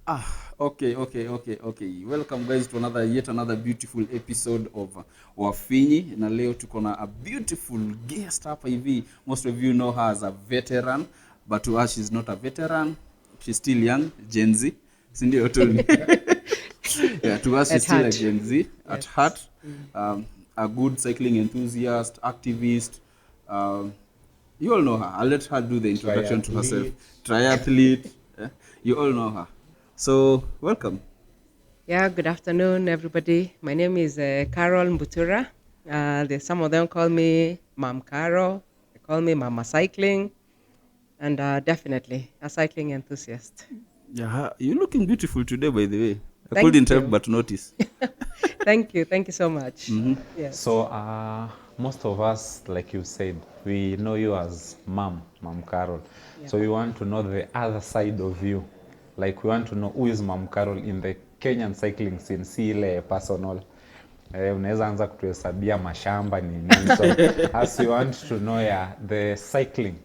Okay. Welcome guys to yet another beautiful episode of Wafinyi. Na leo tuko na a beautiful guest hapa hivi. Most of you know her as a veteran, but to us she's not a veteran. She's still young, Gen Z. Si ndio Tony? Yeah, to us she's still a Gen Z at heart. A good cycling enthusiast, activist. You all know her. I'll let her do the introduction to herself. Triathlete. You all know her. So, welcome. Yeah, good afternoon, everybody. My name is Carol Mbutura. Some of them call me Mom Carol. They call me Mama Cycling, and definitely a cycling enthusiast. Yeah, you're looking beautiful today, by the way. I Thank couldn't help you. but notice. Thank you so much. Yes. So most of us, like you said, we know you as Mom Carol. Yeah. So we want to know the other side of you. Like we want to know who is Mom Carol in the Kenyan cycling scene, si ile personal. Unaweza anza kutuhesabia mashamba ni nini. So as we want to know the cycling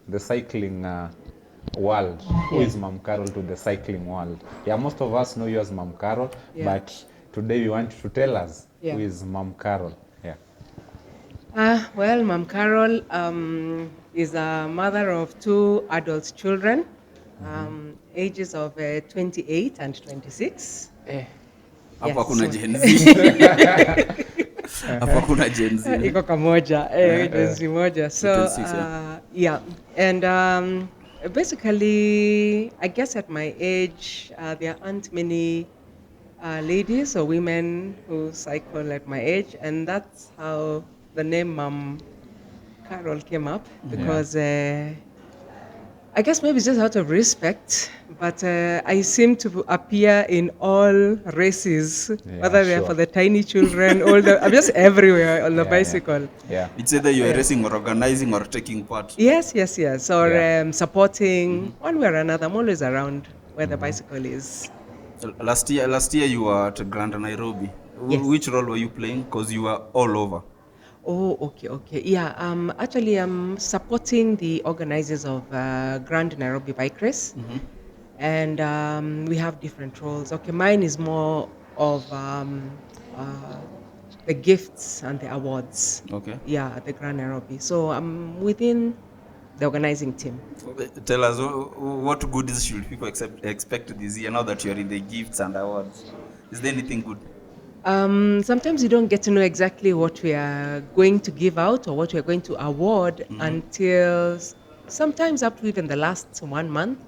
world. Who is Mom Carol to the cycling world? Yeah, most of us know you as Mom Carol, but today we want you to tell us who is Mom Carol. Well, Mom Carol is a mother of two adult children, ages of 28 and 26. Hapa kuna so- Gen Z. Hapa kuna Gen Z. Iko kamoja, Gen Z moja. So, 26, yeah. And basically, I guess at my age, there aren't many ladies or women who cycle at my age, and that's how the name Mom Carol came up, because I guess maybe it's just out of respect, but I seem to appear in all races, whether they're for the tiny children, older. I'm just everywhere on the bicycle. Yeah. It's either you're racing or organizing or taking part. Yes. Or supporting one way or another. I'm always around where the bicycle is. Last year you were at Grand Nairobi. Yes. Which role were you playing? Because you were all over. Oh, okay. Yeah, actually, I'm supporting the organizers of Grand Nairobi Bike Race, and we have different roles. Okay, mine is more of the gifts and the awards. Okay. Yeah, at the Grand Nairobi. So I'm within the organizing team. Tell us what goodies should people expect this year now that you're in the gifts and awards? Is there anything good? Sometimes you don't get to know exactly what we are going to give out or what we are going to award until sometimes up to even the last 1 month,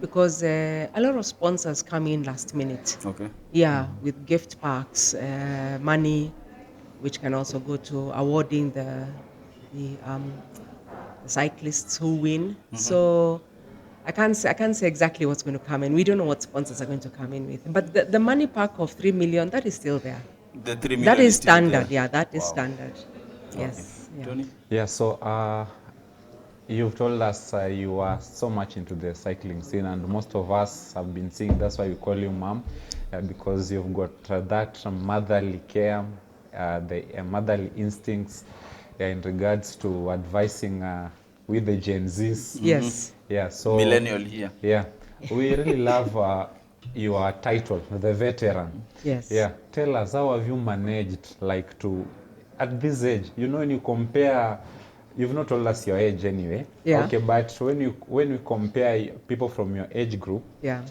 because a lot of sponsors come in last minute. Okay. Yeah, with gift packs, money, which can also go to awarding the cyclists who win. So I can't say exactly what's going to come in. We don't know what sponsors are going to come in with. But the money pack of 3 million, that is still there. The 3 million That is still there. standard. Yeah, that is standard. Yes. Yeah. Tony? Yeah, so you've told us you are so much into the cycling scene, and most of us have been seeing, that's why we call you Mom, because you've got that motherly care, the motherly instincts in regards to advising with the Gen Zs. Yes. Yeah, so Millennial here. yeah, we really love your title, the veteran. Yes. Yeah, tell us, how have you managed, like, to, at this age, when you compare, you've not told us your age anyway. Yeah. Okay, but when you compare people from your age group, Yeah.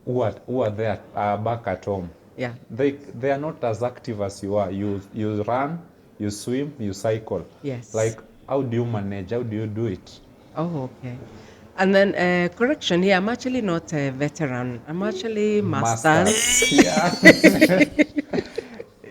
who are there back at home, Yeah. they are not as active as you are. You run, you swim, you cycle. Yes. Like, how do you manage? How do you do it? Oh, okay. And then correction here, I'm actually not a veteran. I'm actually masters. Yeah.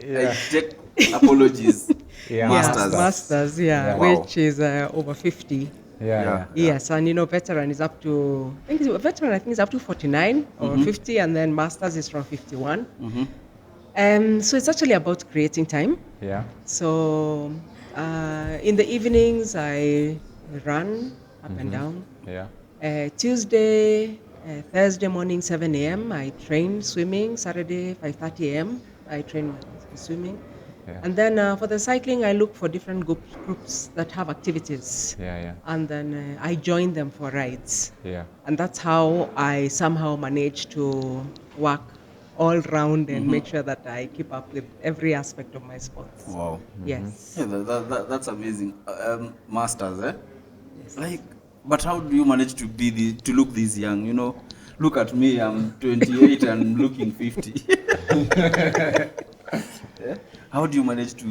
I take apologies. Yeah, Masters, Yeah. Wow. which is over 50. Yeah. Yes, and veteran is up to, I think is up to 49 or 50, and then masters is from 51. So it's actually about creating time. Yeah. So in the evenings, I run up and down. Yeah. Tuesday, Thursday morning, 7 a.m., I train swimming. Saturday, 5:30 a.m., I train swimming. Yeah. And then for the cycling, I look for different groups that have activities. Yeah. And then I join them for rides. Yeah. And that's how I somehow manage to work all round and make sure that I keep up with every aspect of my sports. Wow. Yes. Yeah, that's amazing. Masters, eh? Like, but how do you manage to to look this young? You know, look at me. I'm 28 and looking 50. Yeah? How do you manage to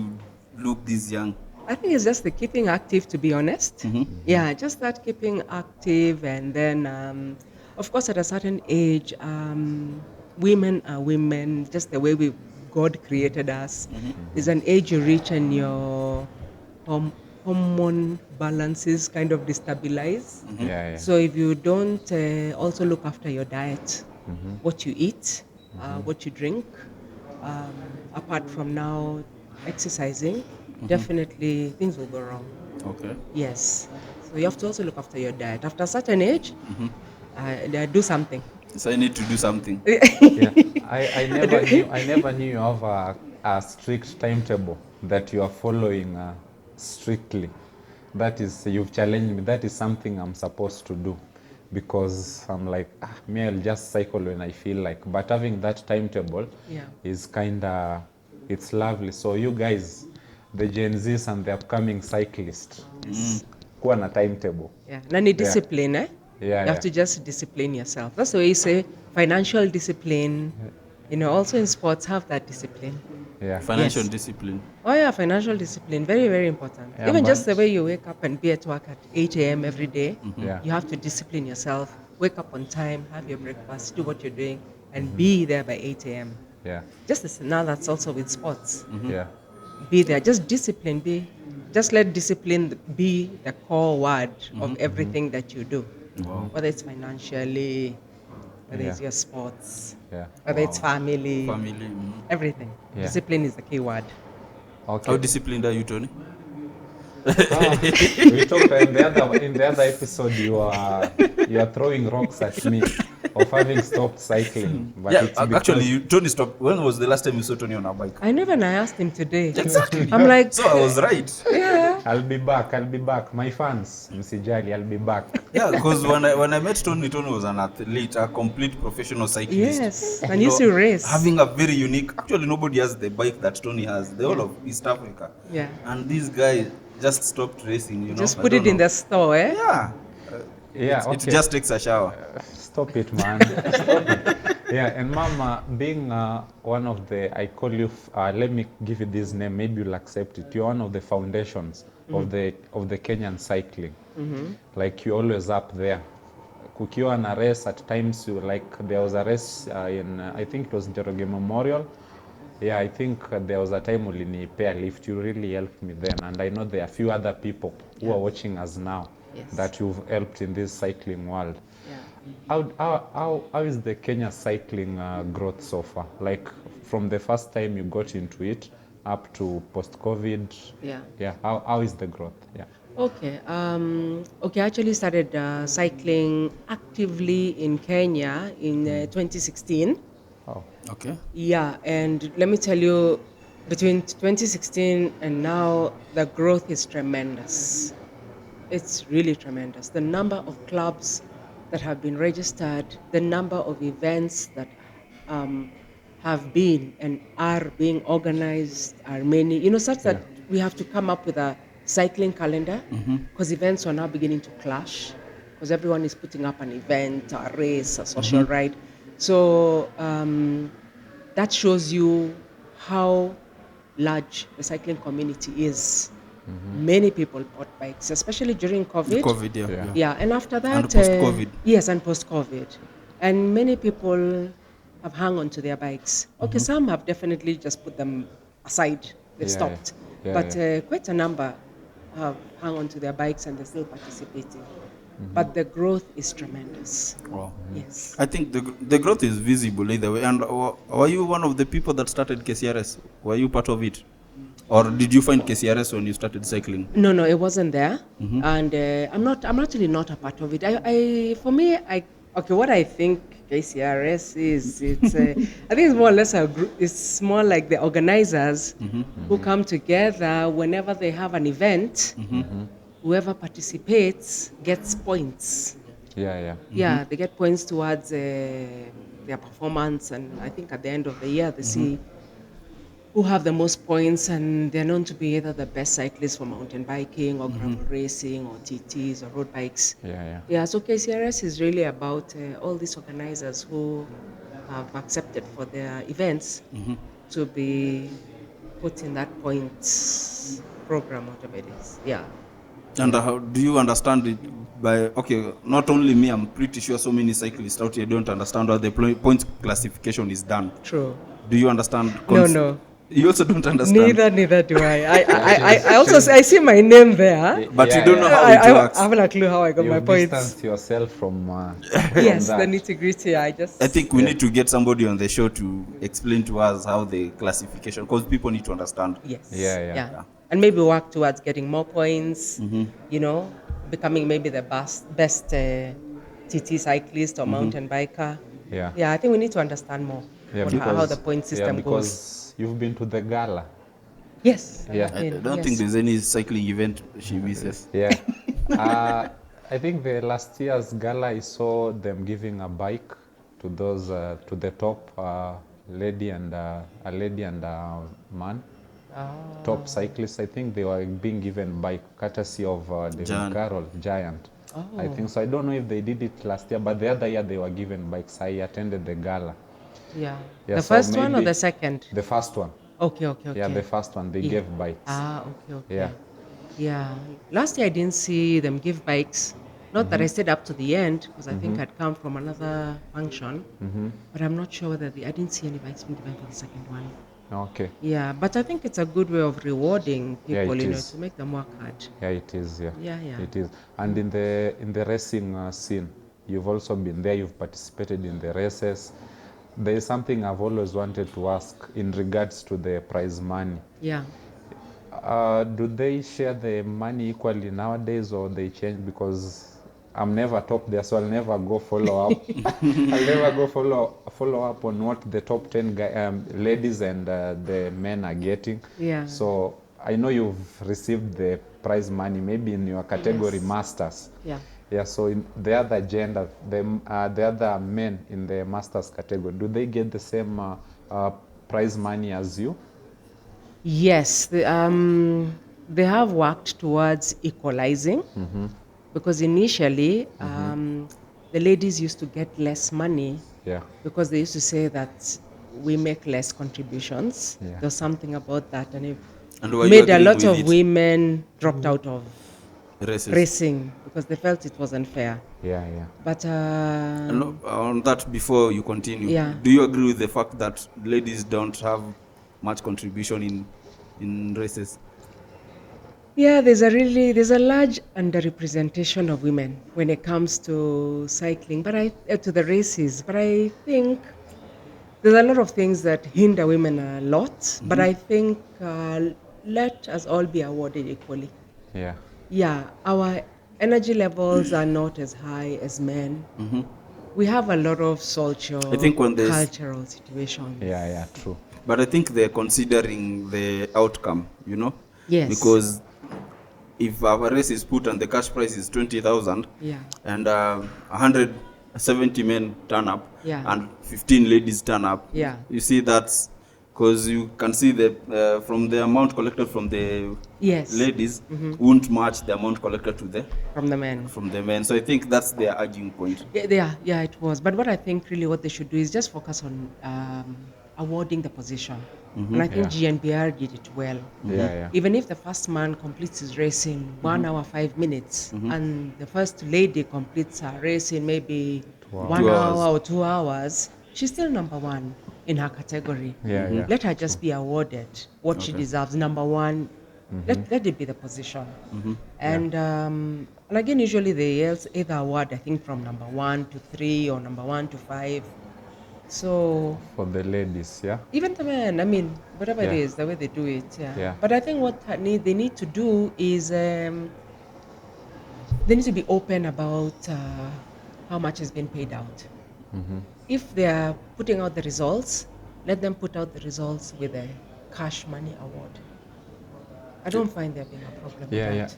look this young? I think it's just the keeping active, to be honest. Yeah, just that keeping active, and then, of course, at a certain age, women are women, just the way God created us. There's an age you reach and your hormone balances kind of destabilize. Yeah. So if you don't also look after your diet, what you eat, what you drink, apart from now exercising, definitely things will go wrong. Okay. Yes. So you have to also look after your diet. After a certain age, do something. So I need to do something. Yeah. I never knew you have a strict timetable that you are following strictly. That is, you've challenged me. That is something I'm supposed to do, because I'm like, me, I'll just cycle when I feel like. But having that timetable Yeah. is it's lovely. So you guys, the Gen Zs and the upcoming cyclists, kuwa na timetable. Yeah. Nani discipline, eh? Yeah, You have to just discipline yourself. That's the way you say financial discipline. You know, also in sports, have that discipline. Yeah. Financial Yes. discipline. Oh yeah, financial discipline, very, very important. Yeah, Even just but- the way you wake up and be at work at 8 a.m. every day, Yeah. you have to discipline yourself. Wake up on time, have your breakfast, do what you're doing, and be there by 8 a.m. Yeah. Just as now, that's also with sports. Yeah. Be there, just discipline. Just let discipline be the core word of everything that you do. Wow. Whether it's financially, whether it's Yeah. your sports, Yeah. whether it's family, Family. everything. Yeah. Discipline is the key word. Okay. How disciplined are you, Tony? We talked in the other episode. You are throwing rocks at me of having stopped cycling. But Yeah, it's because- actually, Tony stopped. When was the last time you saw Tony on a bike? I asked him today. Exactly. I'm like, So I was right. yeah. I'll be back. My fans, msijali, I'll be back. Yeah, because when I met Tony, Tony was an athlete, a complete professional cyclist. Yes, You and used know, to race. Having a very unique. Actually, nobody has the bike that Tony has. The whole of East Africa. Yeah. And this guy just stopped racing. You know. Just I put don't it in know. the store, eh? Yeah. Yeah, It okay. just takes a shower. Stop it, man. Stop it. Yeah, and Mama, being one of I call you, let me give you this name, maybe you'll accept it. You're one of the foundations of the Kenyan cycling. Like, you're always up there. Kukiwa na race, at times, there was a race I think it was Njoroge Memorial. Yeah, I think there was a time ulinipea lift. You really helped me then. And I know there are a few other people who are watching us now. Yes. That you've helped in this cycling world. Yeah. How is the Kenya cycling growth so far? Like, from the first time you got into it up to post-COVID? Yeah. Yeah. How is the growth? Yeah. Okay. I actually started cycling actively in Kenya in 2016. Oh. Okay. Yeah, and let me tell you, between 2016 and now, the growth is tremendous. It's really tremendous. The number of clubs that have been registered, the number of events that have been and are being organized are many. You know, such that we have to come up with a cycling calendar, because events are now beginning to clash, because everyone is putting up an event, a race, a social ride. So that shows you how large the cycling community is. Many people bought bikes, especially during COVID. COVID, yeah. Yeah. Yeah, and after that, And post-COVID. yes, and post-COVID, and many people have hung on to their bikes. Okay, some have definitely just put them aside; they've Yeah, stopped. yeah, But quite a number have hung on to their bikes and they're still participating. But the growth is tremendous. Wow. Yes. I think the growth is visible either way. And were you one of the people that started KCRS? Were you part of it? Or did you find KCRS when you started cycling? No, it wasn't there, and I'm actually not a part of it. What I think KCRS is, it's I think it's more or less a group. It's more like the organizers who come together whenever they have an event. Whoever participates gets points. Yeah. Yeah, they get points towards their performance, and I think at the end of the year they see who have the most points, and they're known to be either the best cyclists for mountain biking or gravel racing or TTs or road bikes. Yeah. Yeah, so KCRS is really about all these organizers who have accepted for their events to be put in that points program, whatever it is. Yeah. And how do you understand it by, okay, not only me, I'm pretty sure so many cyclists out here don't understand how the points classification is done. True. Do you understand? No. You also don't understand. Neither do I. I also I see my name there. But Yeah, you don't know yeah. how I it works. haven't a clue how I got You my points. distance yourself from Yes, from the that. nitty gritty. I think we need to get somebody on the show to explain to us how the classification, because people need to understand. Yes. Yeah. And maybe work towards getting more points. You know, becoming maybe the best TT cyclist or mountain biker. Yeah. Yeah, I think we need to understand more on how the point system goes. Because you've been to the gala. Yes. Yeah. have I been, don't yes. think there's any cycling event she misses. Yeah. I think the last year's gala, I saw them giving a bike to those to the top lady and a man, top cyclists. I think they were being given bike courtesy of David Giant. Carroll, Giant. I think so. I don't know if they did it last year, but the other year they were given bikes. I attended the gala. Yeah. Yeah, The so first one or maybe- the second? The first one. Okay. Yeah, the first one. They gave bikes. Okay. Yeah. Yeah. Last year I didn't see them give bikes. Not that I stayed up to the end because I think I'd come from another function. But I'm not sure whether I didn't see any bikes being given for the second one. Okay. Yeah, but I think it's a good way of rewarding Yeah, people, it you know, is. to make them work hard. Yeah, it is. Yeah. Yeah. It is. And in the racing scene, you've also been there. You've participated in the races. There is something I've always wanted to ask in regards to the prize money. Yeah. Do they share the money equally nowadays, or they change? Because I'm never top there, so I'll never go follow up. I'll never go follow up on what the top 10 ladies and the men are getting. Yeah. So I know you've received the prize money, maybe in your category Yes. masters. Yeah. Yeah. So in the other gender, the other men in the masters category, do they get the same prize money as you? Yes, they have worked towards equalizing because initially the ladies used to get less money Yeah. because they used to say that we make less contributions. Yeah. There's something about that, and it And were you made a agreeing lot with of it? women dropped out of Races. racing because they felt it wasn't fair. Yeah. But And on that, before you continue, Yeah. do you agree with the fact that ladies don't have much contribution in races? yeah, there's a large underrepresentation of women when it comes to cycling, but to the races. But I think there's a lot of things that hinder women a lot. But I think let us all be awarded equally. Yeah. Yeah, our energy levels are not as high as men. We have a lot of social, I think when there's- cultural situations. Yeah. True. But I think they're considering the outcome, you know? Yes. Because if our race is put and the cash price is 20,000 Yeah. and 170 men turn up Yeah. and 15 ladies turn up, Yeah. you see that's because you can see the from the amount collected from the Yes. ladies won't match the amount collected From the men. from the men. So I think that's their arguing point. Yeah, it was. But what I think really what they should do is just focus on awarding the position. And I think GNBR did it well. Yeah. Even if the first man completes his race in 1 hour 5 minutes, and the first lady completes her race in maybe 1 2 hour hours. or 2 hours, she's still number one in her category. Yeah. Let her just be awarded what she deserves. Number one, let it be the position. And again, usually they either award, I think, from number 1 to 3 or number 1 to 5. So For the ladies, yeah. even the men, I mean, whatever it Yeah. is, the way they do it, Yeah. But I think what they need to do is they need to be open about how much has been paid out. If they are putting out the results, let them put out the results with a cash money award. I don't find there being a problem with Yeah. that.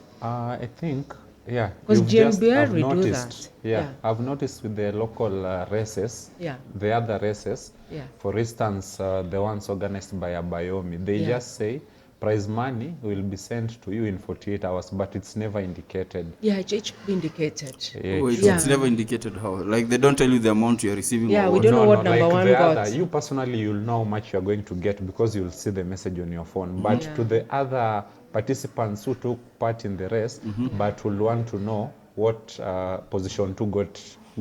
I think Yeah, 'Cause you've just- GNBR I've we do noticed. that. Yeah, Yeah. I've noticed with the local races, Yeah. the other races, Yeah. for instance, the ones organized by Abayomi, they Yeah. just say prize money will be sent to you in 48 hours, but it's never indicated. Yeah, it should be indicated. Yeah, Oh, true. it's never indicated how. Like they don't tell you the amount you're receiving. Yeah, or we what. don't know what like number one the got. other, you personally, you'll know how much you're going to get because you'll see the message on your phone. But Yeah. to the other participants who took part in the race, but will want to know what position 2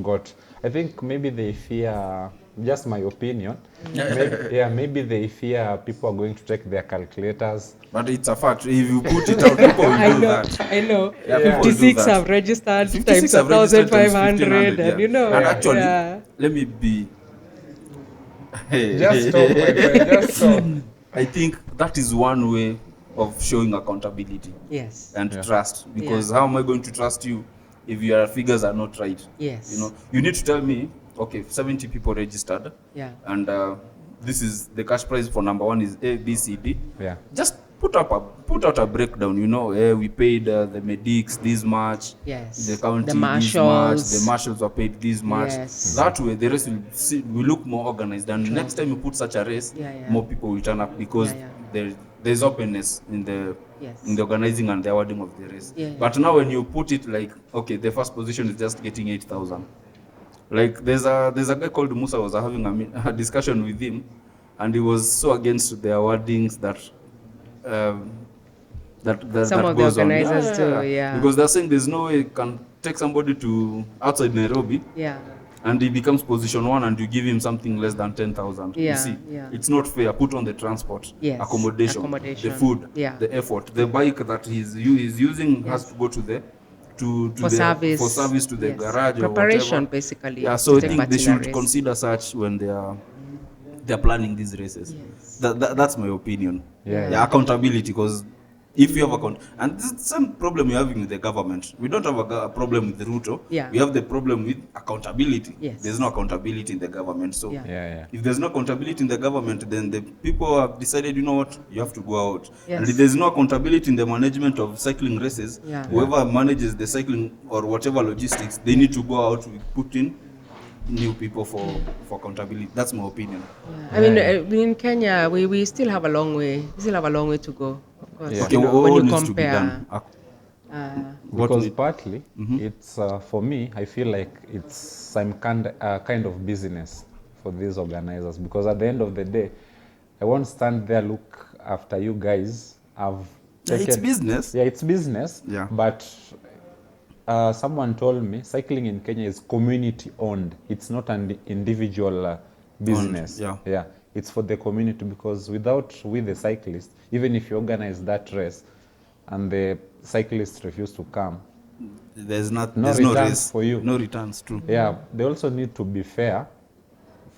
got. I think maybe they fear, just my opinion, maybe they fear people are going to take their calculators. But it's a fact. If you put it out, people will do that. I know. Yeah, people will do 56 that. have registered 56 times have registered times 1,500, and you know. And actually, yeah. let me be. Just stop, my friend, just stop. I think that is one way of showing accountability Yes. and Yeah. trust. Because Yeah. how am I going to trust you if your figures are not right? Yes. You know, you need to tell me, okay, 70 people registered, Yeah. and this is the cash prize for number 1 is A, B, C, D. Yeah. Just put out a breakdown. You know, we paid the medics this much. Yes. The county The this much. marshals. The marshals were paid this much. Yes. That way, the race will look more organized. And next time you put such a race, Yeah, yeah. more people will turn up because there's openness in the Yes. in the organizing and the awarding of the race. Yeah, yeah. But now when you put it like, okay, the first position is just getting 8,000. Like there's a guy called Musa. I was having a discussion with him, and he was so against the awardings that Some of the goes on. organizers too, yeah. Because they're saying there's no way you can take somebody to outside Nairobi Yeah. and he becomes position 1 and you give him something less than 10,000. Yeah, You see, yeah. it's not fair. Put on the transport, Yes, accommodation, accommodation, the food, yeah. the effort, the bike that he's using has to go to the For service. for service to the Yes. garage or Preparation, whatever. basically. Yeah, to so I take think part they in a should race. consider such when they're planning these races. Yes. That's my opinion. Yeah. Accountability, because if you have and this is the same problem you're having with the government. We don't have a problem with the Ruto. Yeah. We have the problem with accountability. Yes. There's no accountability in the government. So Yeah. Yeah. if there's no accountability in the government, then the people have decided, you know what, you have to go out. Yes. And if there's no accountability in the management of cycling races, Yeah. whoever manages the cycling or whatever logistics, they need to go out, put in new people for accountability. That's my opinion. Yeah. I mean, in Kenya, we still have a long way. We still have a long way to go. Of course, Yeah. Okay, you know, what when you needs to be compare. done? What Because we- partly, it's for me, I feel like it's some kind of business for these organizers. Because at the end of the day, I won't stand there look after you guys. It's business. Yeah, it's business. Yeah. But someone told me cycling in Kenya is community owned. It's not an individual business. yeah. It's for the community, because without we the cyclists, even if you organize that race and the cyclists refuse to come, There's no returns race for you. No returns. True. yeah, they also need to be fair.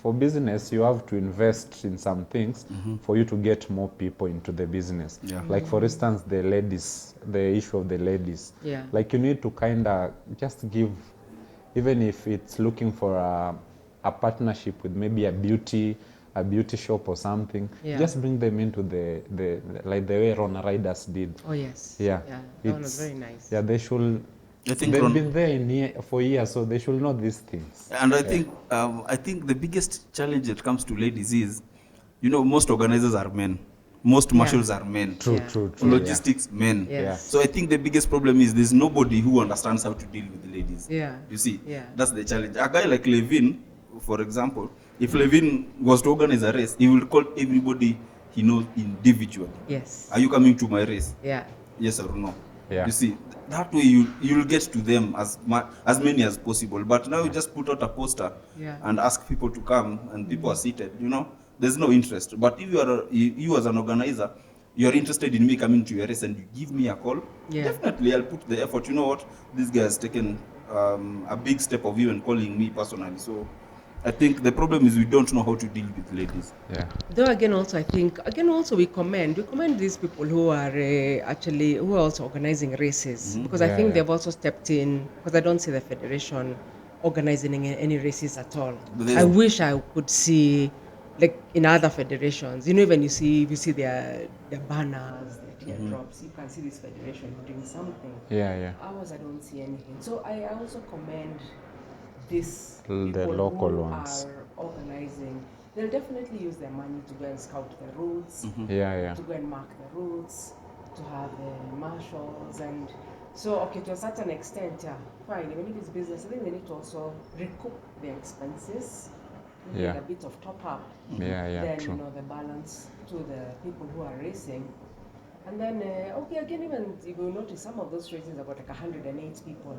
For business, you have to invest in some things for you to get more people into the business. Yeah. Like for instance, the ladies, the issue of the ladies. Yeah. Like you need to kind of just give, even if it's looking for a partnership with maybe a beauty shop or something, Yeah. just bring them into the like the way Rona Riders did. Oh, yes. Yeah. That one was very nice. Yeah, they should. I think They've Ron- been there for years, so they should know these things. And I think the biggest challenge that comes to ladies is, you know, most organizers are men. Most marshals are men. True, Yeah. true, true. Logistics, men. Yes. Yeah. So I think the biggest problem is there's nobody who understands how to deal with the ladies. Yeah. You see? Yeah. That's the challenge. A guy like Levin, for example, if Levin was to organize a race, he will call everybody he knows individually. Yes. Are you coming to my race? Yeah. Yes or no? Yeah. You see, that way you'll get to them as many as possible. But now you just put out a poster Yeah. and ask people to come, and people are seated. You know, there's no interest. But if you as an organizer, you're interested in me coming to your race and you give me a call, Yeah. definitely I'll put the effort. You know what? This guy has taken a big step of even calling me personally. So I think the problem is we don't know how to deal with ladies. Yeah. Though again, also I think we commend these people who are who are also organizing races, because I Yeah, think yeah. they've also stepped in, because I don't see the federation organizing any races at all. But there's- I wish I could see, like in other federations, you know, when you see their banners, their teardrops, you can see this federation doing something. Yeah. Ours, I don't see anything. So I also commend this The people local who ones. are organizing. They'll definitely use their money to go and scout the routes, Yeah. to go and mark the routes, to have marshals, and so okay, to a certain extent, yeah, fine. Even if it's business, I think they need to also recoup their expenses, maybe Yeah. a bit of top up. Yeah, Then true. the balance to the people who are racing. And then, okay, again, even if you notice, some of those races have got like 108 people.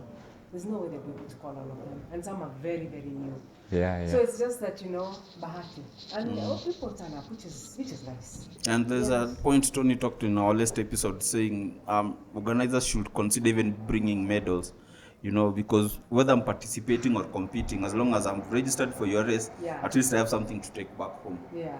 There's no way they'll be able to call all of them. And some are very, very new. Yeah. So it's just that, bahati. And people turn up, which is nice. And there's a point Tony talked in our last episode saying organizers should consider even bringing medals, because whether I'm participating or competing, as long as I'm registered for your race, Yeah. at least I have something to take back home. Yeah.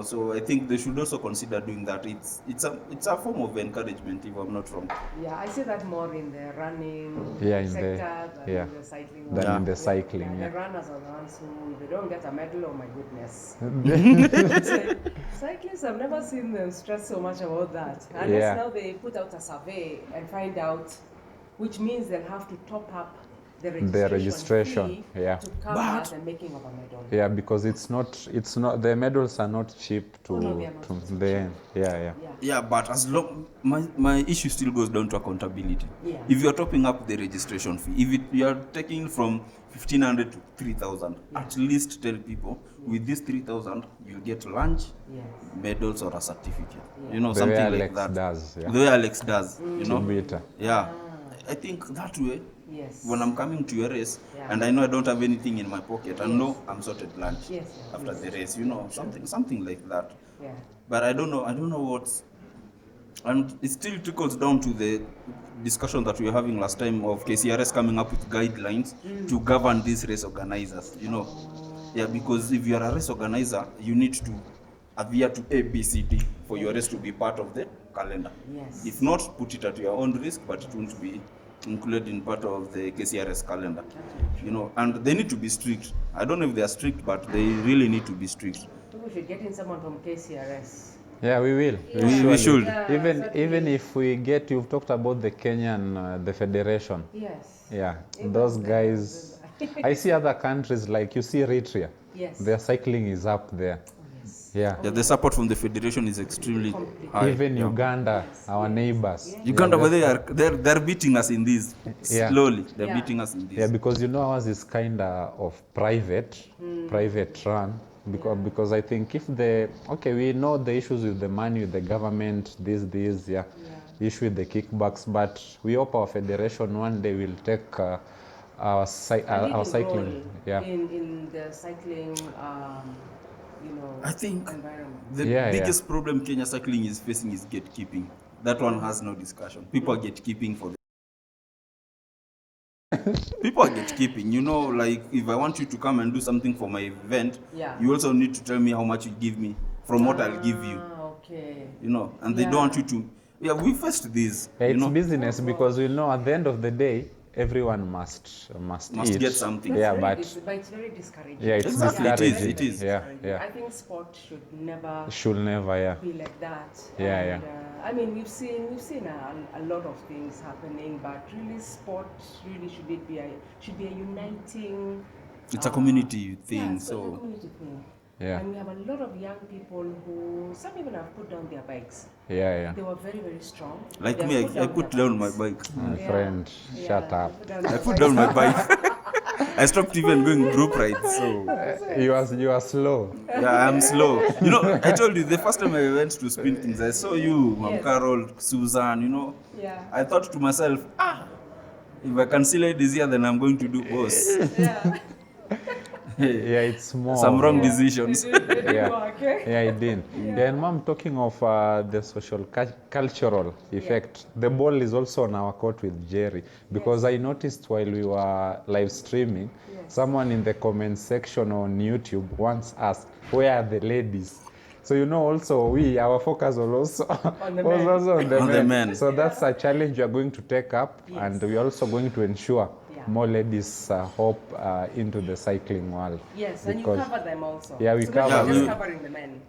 So I think they should also consider doing that. It's a form of encouragement, if I'm not wrong. Yeah, I see that more in the running Yeah, sector than in the cycling. Than in the Yeah. cycling, The runners are the ones who, if they don't get a medal, oh my goodness. Cyclists, I've never seen them stress so much about that. Unless Yeah. now they put out a survey and find out, which means they'll have to top up the registration registration, fee yeah. to cover the making of a medal. Yeah, because it's not the medals are not cheap to Oh, no, they are not. to the end. Yeah. Yeah. Yeah, but as long my issue still goes down to accountability. Yeah. If you're topping up the registration fee, if you're taking from 1,500 to 3,000, at least tell people with this 3,000 you'll get lunch, Yes. medals, or a certificate. Yeah. The way Something like Alex that. does, yeah. The way Alex does, Chibita. Yeah. I think that way, Yes. when I'm coming to a race Yeah. and I know I don't have anything in my pocket, I know I'm sorted lunch Yes, yeah, after yes. the race, something like that. Yeah. But I don't know what's, and it still trickles down to the discussion that we were having last time of KCRS coming up with guidelines to govern these race organizers. Yeah, because if you are a race organizer, you need to adhere to ABCD for your race to be part of the calendar. Yes. If not, put it at your own risk, but it won't be included in part of the KCRS calendar. And they need to be strict. I don't know if they are strict, but they really need to be strict. We should get in someone from KCRS. Yeah, we will. We should. Yeah, Even certainly. if we get, you've talked about the Kenyan, the federation. Yes. Yeah, Even those the- guys. I see other countries like you see Eritrea. Yes. Their cycling is up there. Yes. Yeah. Yeah, the support from the federation is extremely high. Even Yeah. Uganda, our neighbors. Uganda, Yeah, but they're beating us in this Yeah. slowly. They're Yeah. beating us in this. Yeah, because ours is kind of private run. Because I think if we know the issues with the money, with the government, issue with the kickbacks, but we hope our federation one day will take our Leading cycling. role Yeah. in the cycling, I think environment. the Yeah, biggest problem Kenya cycling is facing is gatekeeping. That one has no discussion. People are gatekeeping for people are gatekeeping. Like if I want you to come and do something for my event, Yeah. you also need to tell me how much you give me from what I'll give you. Okay. And they don't want you to. Yeah, we faced this. Yeah, it's business because we know at the end of the day, everyone must eat. get something. Yeah, That's but but it's very discouraging. yeah, it's Exactly, discouraging. it is. Yeah, I think sport should never Should never, yeah. be like that. Yeah, And, I mean, we've seen a lot of things happening, but really, sport really should be a uniting. It's a community thing. Yeah, it's a So community thing. Yeah. And we have a lot of young people who some even have put down their bikes. Yeah. They were very, very strong. like They me, have I put their down my bikes. bike. My Yeah. friend, Yeah, shut they up. I put down my bike. I stopped even going group rides. So You are slow. yeah, I'm slow. I told you the first time I went to Spin Things, I saw you, Mom Yes. Carol, Susan. Yeah. I thought to myself, if I can see ladies here, then I'm going to do boss. Yeah. Yeah, it's more. Some wrong decisions. Yeah. Okay. Yeah, I did. Yeah, and mom, talking of the social cultural effect, the ball is also on our court with Jerry because I noticed while we were live streaming, someone in the comment section on YouTube once asked, "Where are the ladies?" So also our focus was also On the was men. also on the On men. the men. So that's a challenge we are going to take up, Yes. and we are also going to ensure Yeah. more ladies hop into the cycling world. Yes, and you Because- cover them also. Yeah, we so we're cover not just them. covering the men.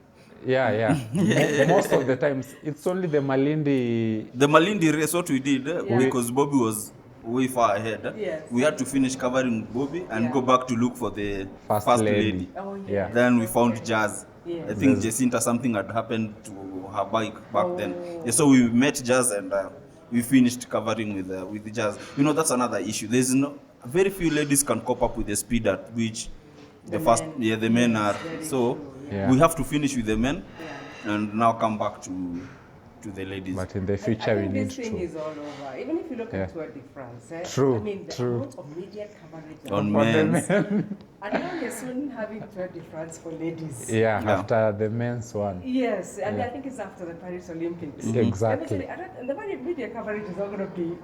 Most of the times, it's only the Malindi. The Malindi race, what we did, because Bobby was way far ahead, Yes. we had to finish covering Bobby and go back to look for the First first lady. lady. Oh, Yeah. Then we found Jazz. Yes. I think Jacinta, something had happened to her bike back then. Yeah, so we met Jazz and we finished covering with the Jazz. You know, that's another issue. There's very few ladies can cope up with the speed at which the men are. So Yeah. we have to finish with the men and now come back to the ladies. But in the I future, we think need this thing to. is all over. Even if you look Yeah. at Tour de France, True, I mean, the true. amount of media coverage On on men's. and now we're soon having Tour de France for ladies. Yeah, Yeah. after the men's one. Yes, and I think it's after the Paris Olympics. Exactly. Eventually, and the media coverage is not going to be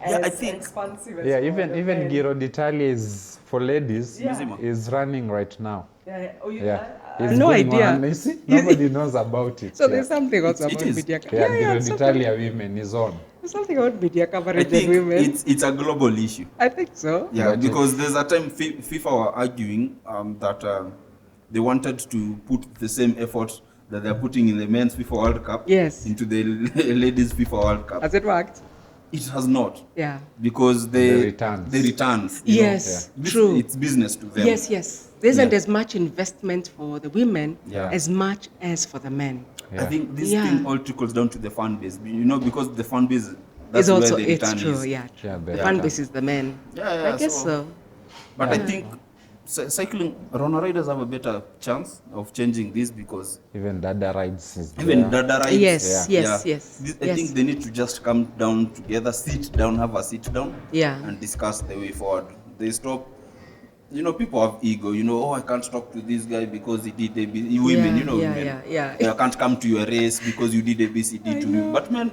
Yeah, I as think- expansive as Yeah, for even the even men. Giro d'Italia is for ladies Yeah. is running right now. Yeah, oh, you, Yeah, I It's had no going idea. on. You see, nobody knows about it. So yeah. there's something also It about is. media Yeah, Giro something, d'Italia women is on. there's something about media I coverage and think women. it's a global issue. I think so. Yeah, But because there's a time FIFA were arguing that they wanted to put the same effort that they're putting in the men's FIFA World Cup Yes. into the ladies FIFA World Cup. Has it worked? It has not, Yeah. because The returns. the returns. You know, Yes, true. It's business to them. Yes. There isn't Yeah. as much investment for the women Yeah. as much as for the men. I think this Yeah. thing all trickles down to the fan base. You know, because the fan base, that's It's also where the it's return true, is. yeah. Yeah, The the fan return. base is the men. Yeah, I guess so. But I think cycling, Rona riders have a better chance of changing this because Even Dada rides is even there. Dada rides. Yes, yes. I Yes. think they need to just come down together, sit down, have a sit down, Yeah. and discuss the way forward. They stop. You know, people have ego. You know, oh, I can't talk to this guy because he did ABC. Women, you know, women. yeah. I can't come to your race because you did ABCD to me. But men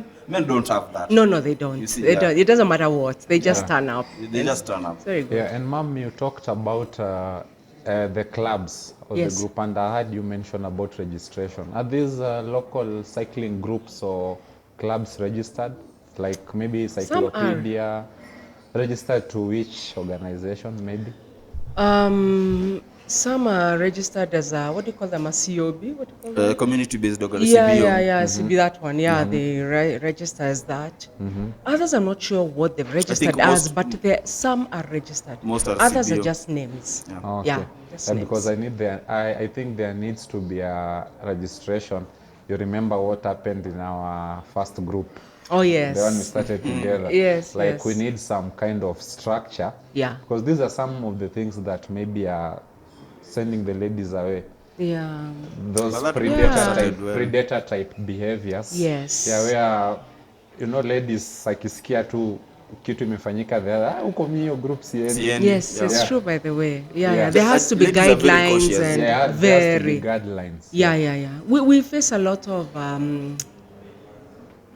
don't have that. No, they don't. You see, They yeah. don't. It doesn't matter what. They just turn up. They just turn up. It's very good. Yeah, and Mom, you talked about the clubs or Yes. the group, and I heard you mention about registration. Are these local cycling groups or clubs registered? Like maybe Some are. Cyclopedia, registered to which organization? Maybe. Some are registered as a, what do you call them, a COB? What do you call them? Community-based organization. Yeah, CB, that one. Yeah, they register as that. Others, I'm not sure what they've registered as, most- but some are registered. Most are Others are CBO. just names. Yeah. Oh, okay. Yeah, just names. Because I think there needs to be a registration. You remember what happened in our first group, Oh, the one we yes. started together. Yes, Like yes. we need some kind of structure. Yeah. Because these are some of the things that maybe are sending the ladies away. Yeah. Those Well, that predator, Yeah. type, well. predator type behaviors. Yes. Yeah, where, you know, ladies akisikia tu kitu imefanyika there, huko mio group siendi. Siendi. Yes, Yeah. it's true, by the way. Yeah, Yeah. there has to be Ladies are very guidelines cautious. and Yeah, there has to be very. guidelines. Yeah. We face a lot of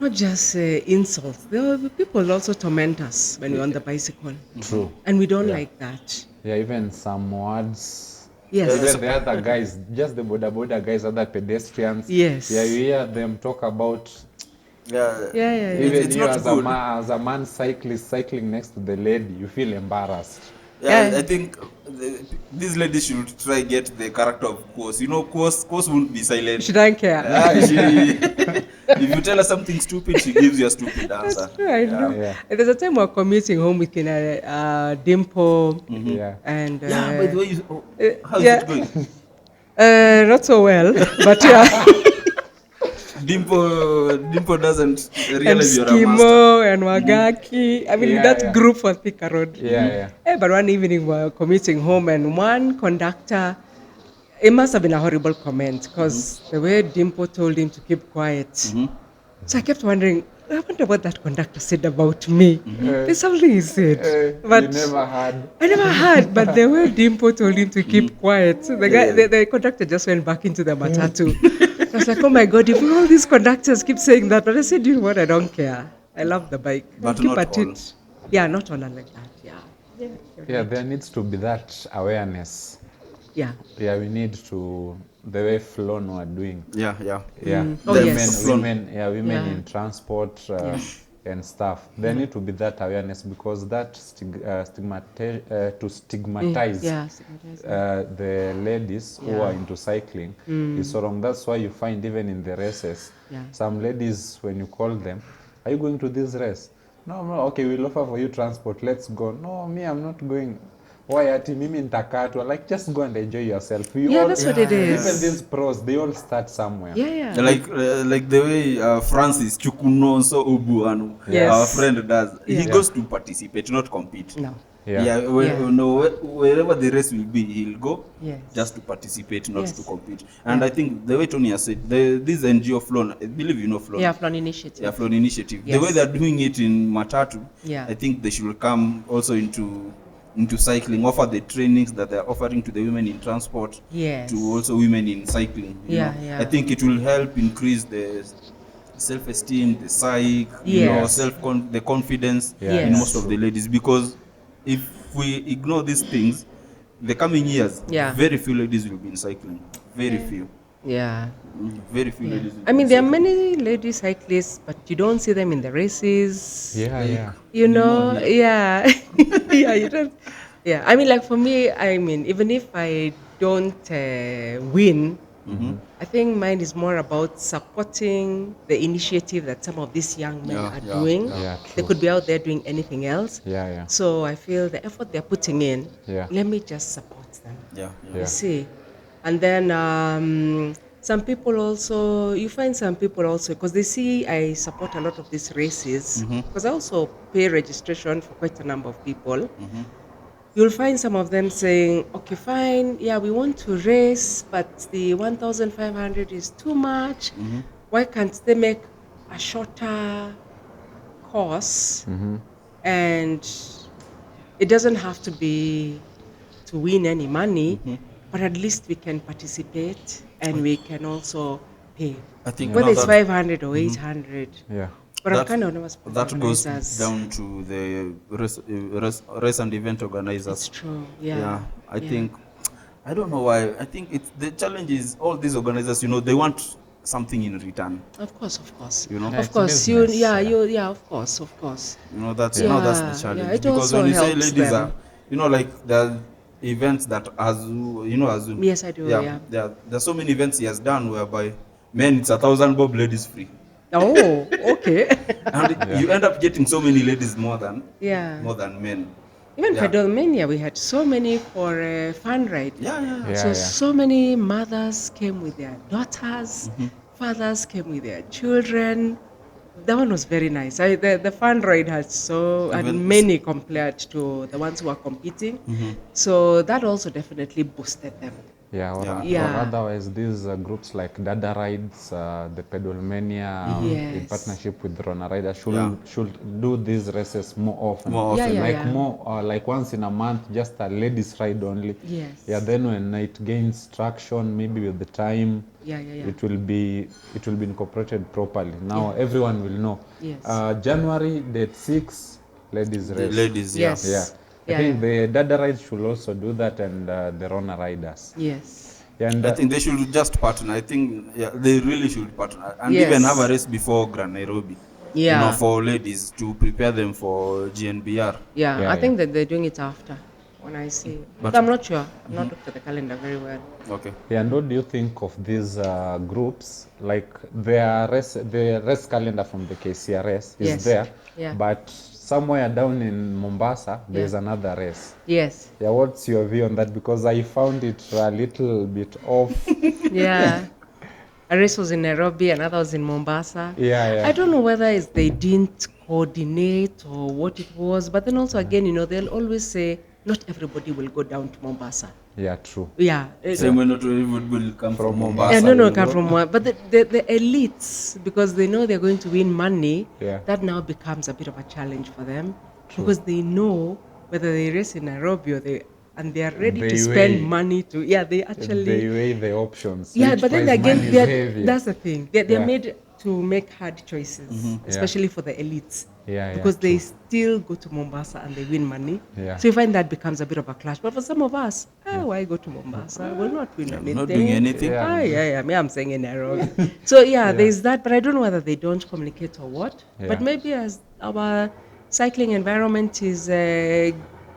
not just insults. There are people also torment us when we're on the bicycle, True. and we don't like that. Yeah, even some words. Yes. Even the other guys, just the boda guys, other pedestrians. Yes. Yeah, you hear them talk about Yeah. Yeah. even It's you not as good. as a man cyclist cycling next to the lady, you feel embarrassed. Yeah, Yeah. I think these ladies should try get the character of Kos. You know, Kos won't be silent. She don't care. If you tell her something stupid, she gives you a stupid answer. That's true, I know. Yeah. There's a time we're commuting home with Dimple Yeah. and Yeah, by the way, how's yeah. it going? not so well, but yeah. Dimple doesn't And realize you're a master. Skimo and Wagaki. I mean, Yeah, that yeah. group for Thika Road. Yeah. But one evening we were commuting home, and one conductor, it must have been a horrible comment because the way Dimple told him to keep quiet. So I kept wondering, I wonder what that conductor said about me. There's something he said. But you never had. I never heard, but the way Dimple told him to keep quiet, the guy, the conductor just went back into the matatu. I was like, oh my God, if all these conductors keep saying that, but I said, you know what, I don't care. I love the bike. But Keep not at all. it. Yeah, not all are like that. Yeah. you're Yeah, right. there needs to be that awareness. Yeah. Yeah, we need to the way Flon were doing. Yeah. Yeah, Oh, the yes. women Yeah. in transport. and stuff. There need to be that awareness, because that to stigmatize Yeah, stigmatize, the ladies who Yeah. are into cycling is so wrong. That's why you find even in the races, Yeah. some ladies, when you call them, are you going to this race? No, no, okay, we'll offer for you transport, let's go. No, me, I'm not going. Why ati mimi nitakatwa? Like, just go and enjoy yourself. We Yeah, all, that's what it is. even these pros, they all start somewhere. Yeah. Like the way Francis Chukunonso Ubu and Yes. our friend does. He Yeah. goes to participate, not compete. No. Yeah. Yeah, wherever the race will be, he'll go Yes. just to participate, not Yes. to compete. And I think the way Tony has said, this NGO Flon, I believe you know Flon. Yeah, Flon Initiative. Yeah, Flon Initiative. Yes. The way they're doing it in Matatu, Yeah. I think they should come also into cycling, offer the trainings that they're offering to the women in transport, Yes. to also women in cycling. you Yeah, know. yeah. I think it will help increase the self-esteem, the psyche, Yes. the confidence Yeah. in Yes. most of the ladies. Because if we ignore these things, the coming years, Yeah. very few ladies will be in cycling. Very few. Yeah. Very few Yeah. ladies. Will I mean, be there in are cycling. many lady cyclists, but you don't see them in the races. Yeah, yeah. You know, Pneumonia. yeah. Yeah, you don't. Yeah. I mean, like for me, I mean, even if I don't win, I think mine is more about supporting the initiative that some of these young men Yeah, are yeah, doing. yeah, They true. could be out there doing anything else. Yeah, yeah. So I feel the effort they're putting in, Yeah. let me just support them. Yeah, Yeah. You see, and then some people also, you find some people also, because they see I support a lot of these races, because I also pay registration for quite a number of people. You'll find some of them saying, okay, fine, yeah, we want to race, but the 1,500 is too much. Why can't they make a shorter course? And it doesn't have to be to win any money, but at least we can participate and we can also pay. I think Whether now it's that- 500 or 800. Yeah. But I'm That- kind of nervous for that goes organizers. down to the race and event organizers. It's true, yeah. I think, I don't know why. I think it's the challenge is all these organizers, they want something in return. Of course. You know? Yeah, Of it's course, business, yeah. of course. That's Yeah, that's the yeah, challenge. it Because also when you say helps ladies them. are, like the events that Azu, Azu. Yes, I do, yeah. There's so many events he has done whereby men it's 1,000 bob, ladies free. Oh, okay. And you end up getting so many ladies more than Yeah. men. Even Yeah. Pedalmania, we had so many for fun ride. Yeah. Yeah. So many mothers came with their daughters, fathers came with their children. That one was very nice. The fun ride had had Even- many compared to the ones who are competing. So that also definitely boosted them. Yeah, or, Yeah. or otherwise these groups like Dada Rides, the Pedalmania, in Yes. partnership with Rona Rider Yeah. should do these races more often. More Yeah, often. yeah, like yeah. more, like once in a month, just a ladies ride only. Yes. Yeah, then when it gains traction, maybe with the time, Yeah. it will be incorporated properly. Now everyone will know. Yes. January date 6, ladies The race. ladies, Yes. Yeah. I Yeah, think the Dada Rides should also do that, and the Rona Riders. Yes. Yeah, and I think they should just partner. I think they really should partner and Yes. even have a race before Grand Nairobi. Yeah. For ladies to prepare them for GNBR. Yeah, Yeah, I think that they're doing it after when I see. But I'm not sure. I've not looked at the calendar very well. Okay. yeah, and what do you think of these groups? Like the race calendar from the KCRS is Yes. there, Yeah. but somewhere down in Mombasa there's Yeah. another race. Yes. Yeah, what's your view on that? Because I found it a little bit off. Yeah. A race was in Nairobi, another was in Mombasa. Yeah. I don't know whether it's they didn't coordinate or what it was, but then also again, they'll always say not everybody will go down to Mombasa. Yeah, true. Yeah. Same way not everybody will come from Mombasa. Yeah, no, you come know. from one. But the elites, because they know they're going to win money, Yeah. that now becomes a bit of a challenge for them because they know whether they race in Nairobi or they are ready They to spend weigh- money they actually. They weigh the options. Yeah, Which but then prize again, money is heavier. that's the thing. They're Yeah. made to make hard choices, especially for the elites. Yeah, Because they true. still go to Mombasa and they win money. Yeah. So you find that becomes a bit of a clash. But for some of us, why go to Mombasa? We'll not win anything. not doing anything. Yeah. Yeah. Me, I'm saying in Nairobi. So there's that. But I don't know whether they don't communicate or what. But Yeah. maybe as our cycling environment is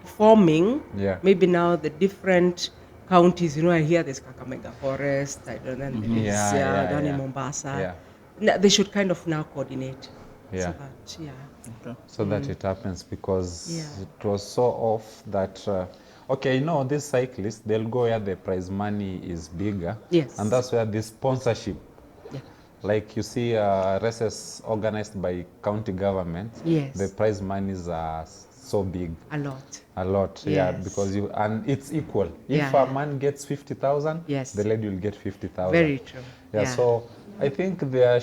forming, maybe now the different counties, I hear there's Kakamega Forest, I don't know, there's down in Mombasa. They should kind of now coordinate. Yeah. So that, So that it happens, because Yeah. it was so off that these cyclists, they'll go where the prize money is bigger. Yes. And that's where the sponsorship, Yeah. like you see races organized by county government, Yes. the prize monies are so big. A lot. A lot, Yes. because and it's equal. If Yeah. a man gets 50,000, Yes. the lady will get 50,000. Very true. Yeah, so I think I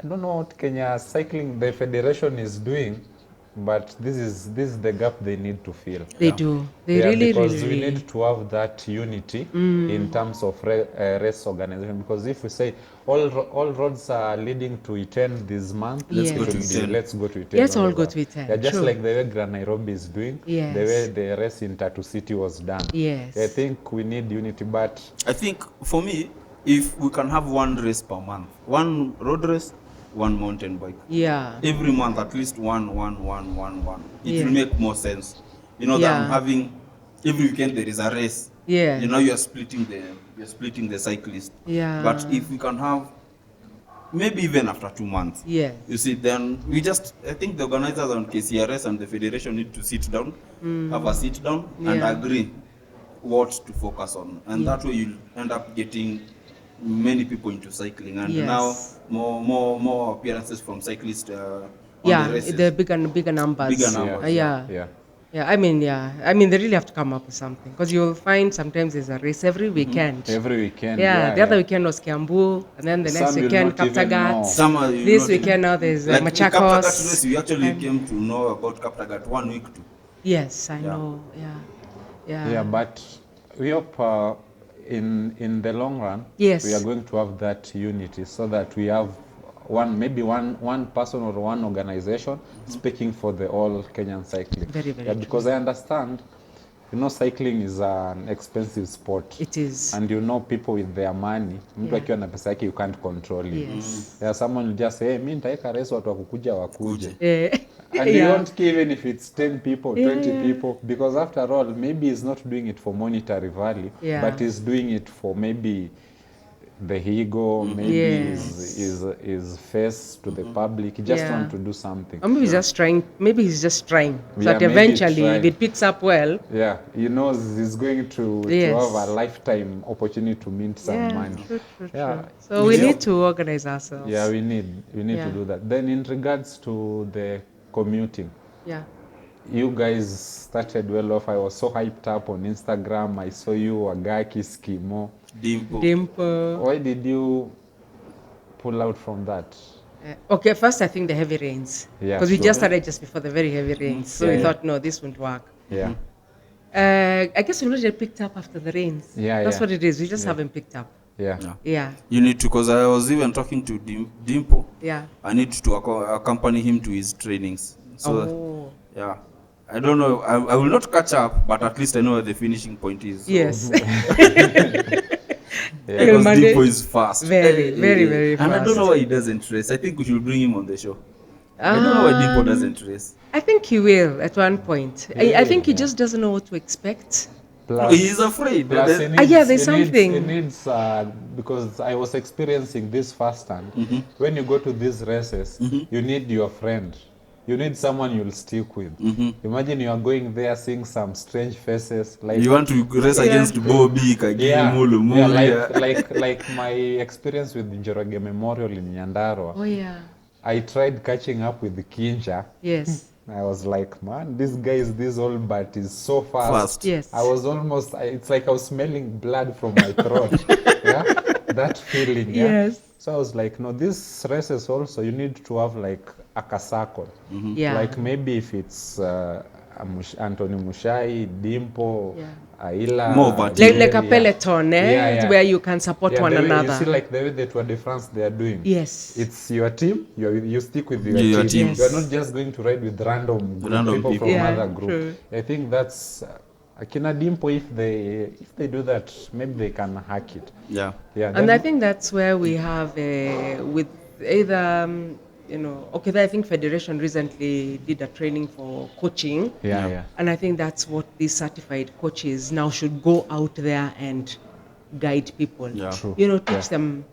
don't know what Kenya Cycling, the federation is doing, but this is the gap they need to fill. They do. They really, because really, we really. need to have that unity in terms of race organization. Because if we say all roads are leading to Iten this month, Let's go to Iten. let's go to Iten. Let's all over. go to Iten, Yeah, just true. like the way Grand Nairobi is doing, Yes. the way the race in Tatu City was done. Yes. I think we need unity, but I think for me, if we can have one race per month, one road race, one mountain bike. Yeah. Every month, at least one. It Yeah. will make more sense. Than Yeah. having every weekend there is a race. Yeah. You're splitting the cyclist. Yeah. But if we can have, maybe even after 2 months, Yes. you see, then I think the organizers on KCRS and the federation need to sit down, have a sit down, and Yeah. agree what to focus on. And that way you'll end up getting many people into cycling. And Yes. now more appearances from cyclists on the races. the bigger numbers. Bigger numbers, yeah. I mean, they really have to come up with something, because you'll find sometimes there's a race every weekend. Every weekend. The other weekend was Kiambu, and then the next Some you'll weekend not even know. Kaptagat. Some are, This weekend now there's like the Kaptagat Machakos. race, we actually came to know about Kaptagat 1 week too. Yes, I know. Yeah, but we hope in the long run, Yes. we are going to have that unity, so that we have one person or one organization speaking for the all Kenyan cycling. Very, very because I understand, cycling is an expensive sport. It is. And people with their money, mtu akiwa na pesa yake, you can't control it. Yes. Yeah, someone will just say, hey, mi nitaweka race, watu wakukuja wakuje. And you Yeah. don't care even if it's 10 people, 20 people, because after all, maybe he's not doing it for monetary value, but he's doing it for maybe the ego, maybe his face to the public. He just want to do something. Or maybe he's just trying. Maybe he's just trying. So Yeah, that maybe eventually, try. if it picks up well. Yeah, he knows he's going to have a lifetime opportunity to mint some money. True. Yeah. So we need to organize ourselves. Yeah, we need to do that. Then in regards to the commuting, you guys started well off. I was so hyped up on Instagram. I saw you, Wagaki, Skimo. Dimple. Why did you pull out from that? Okay, first I think the heavy rains. Yeah, Because we sure. just started just before the very heavy rains. So we thought, no, this won't work. Yeah. I guess we already picked up after the rains. Yeah, That's yeah. what it is. We just haven't picked up. Yeah. Yeah. You need to, because I was even talking to Dimpo. Yeah. I need to accompany him to his trainings. So Oh. I don't know. I will not catch up, but at least I know where the finishing point is. So. Yes. Because Monday- Dimpo is fast. Very, very, very And I don't fast. know why he doesn't race. I think we should bring him on the show. I don't know why Dimpo doesn't race. I think he will at one point. I think he just doesn't know what to expect. Plus, He's afraid. plus There's- it needs, yeah, there's it needs- something. It needs, because I was experiencing this firsthand. When you go to these races, you need your friend. You need someone you'll stick with. Imagine you are going there seeing some strange faces. Like You want to race against Bobby, Kagiri, Mulu, like my experience with Njoroge Memorial in Nyandarua. Oh, yeah. I tried catching up with Kinja. Yes. I was like, man, this guy is this old, but he's so fast. Yes. I was almost, it's like I was smelling blood from my throat. Yeah, that feeling. Yeah? Yes. So I was like, no, these races also, you need to have like a circle. Yeah. Like maybe if it's Anthony Mushai, Dimpo, Yeah. Aila. More of a team. Like a peloton, where you can support one the way, another. You see, like the way the Tour de France they are doing. Yes. It's your team. You stick with your Your team. team. Yes. You are not just going to ride with random Random people from people. other group. True. I think that's Akina Dimpo. If they do that, maybe they can hack it. Yeah. Yeah. And I then- think that's where we have with either I think Federation recently did a training for coaching. Yeah. And I think that's what these certified coaches now should go out there and guide people. Yeah. True. Teach them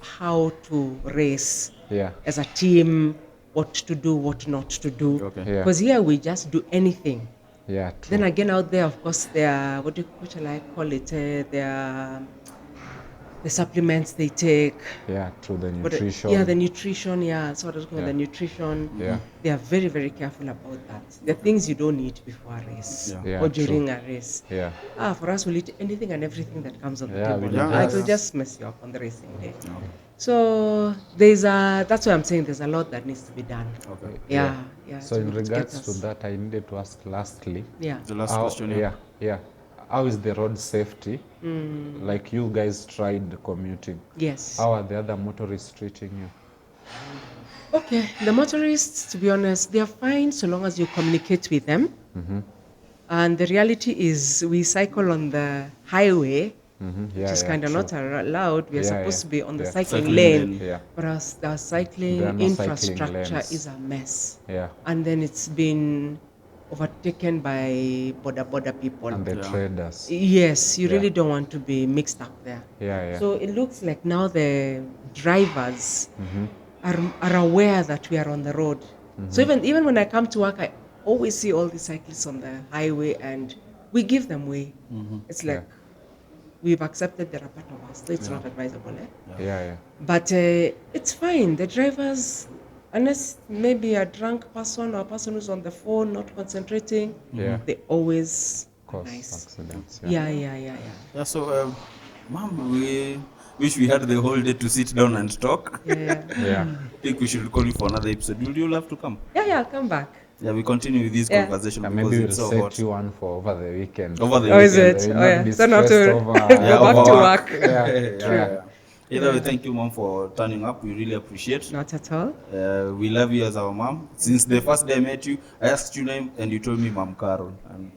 how to race Yeah. as a team, what to do, what not to do. Okay. Yeah. Because here we just do anything. Yeah. True. Then again, out there, of course, there are, what shall I call it? There are the supplements they take. Yeah. True. The But, nutrition. yeah, the nutrition, so what I was calling Yeah. the nutrition. Yeah. They are very, very careful about that. The things you don't eat before a race Yeah. Yeah, or true. during a race. Yeah. For us, we'll eat anything and everything that comes on the Yeah, table. we Yeah. It will just mess you up on the racing day. So that's why I'm saying there's a lot that needs to be done. Okay. Yeah. So to in get regards us- to that, I needed to ask lastly. Yeah. The last How- question. Yeah. How is the road safety? Like you guys tried commuting. Yes. How are the other motorists treating you? Okay, the motorists, to be honest, they are fine so long as you communicate with them. And the reality is, we cycle on the highway, Yeah, which is kind of true. not allowed. We are Yeah, supposed yeah, to be on the yeah. cycling Cycling lane, lane. Yeah. but our cycling There are no cycling infrastructure lanes. is a mess. Yeah. And then it's been overtaken by border people. And the Yeah. traders. Yes, you Yeah. really don't want to be mixed up there. Yeah. So it looks like now the drivers are aware that we are on the road. So even when I come to work, I always see all the cyclists on the highway, and we give them way. It's like we've accepted they're a part of us, so it's not advisable. Yeah. But it's fine. The drivers, unless maybe a drunk person or a person who's on the phone not concentrating, Yeah. they always are Cause nice. accidents. Yeah. Yeah. So, Mom, we wish we had the whole day to sit down and talk. Yeah. Yeah. I think we should call you for another episode. Will you love to come? Yeah, I'll come back. Yeah, we continue with this Yeah. conversation Yeah, because maybe we'll it's so set hot. you one for over the weekend. Over the Oh, is weekend. it? You'll Oh, not yeah. be Don't have to stressed over- go back to work. Yeah. Yeah. Either way, thank you, Mom, for turning up. We really appreciate. Not at all. We love you as our mom. Since the first day I met you, I asked your name and you told me Mom Carol. And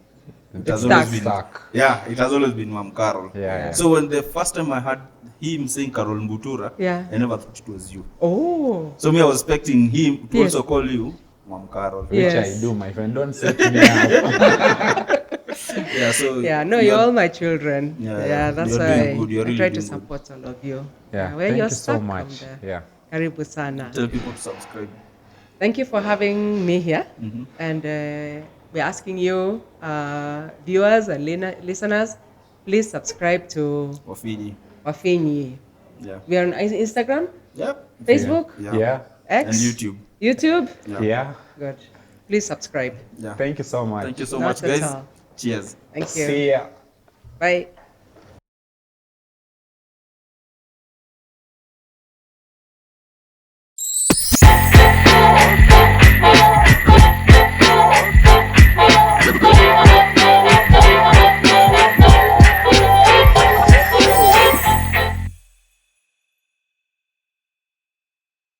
it has It's always stuck. been Stuck. Yeah, it has always been Mom Carol. Yeah. So when the first time I heard him saying Carol Mbutura, Yeah. I never thought it was you. Oh. So me, I was expecting him to Yeah. also call you Mom Carol. Which Yes. I do, my friend. Don't set me up. Yeah, so Yeah, no, you're all my children. Yeah, Yeah, that's you're why doing good. You're I really try to doing good. support all of you. Yeah. Where Thank you're you so stuck, much. come there. Yeah. Karibu sana. tell people to subscribe. Thank you for having me here. And we're asking you, viewers and listeners, please subscribe to Wafiji. Wafinyi. Yeah. We are on Instagram, Yep. Facebook, Yeah. X, And YouTube. YouTube. Yeah. Good. Please subscribe. Yeah. Thank you so much. Thank you so Not much, at guys. all. Cheers. Thank you. See ya. Bye.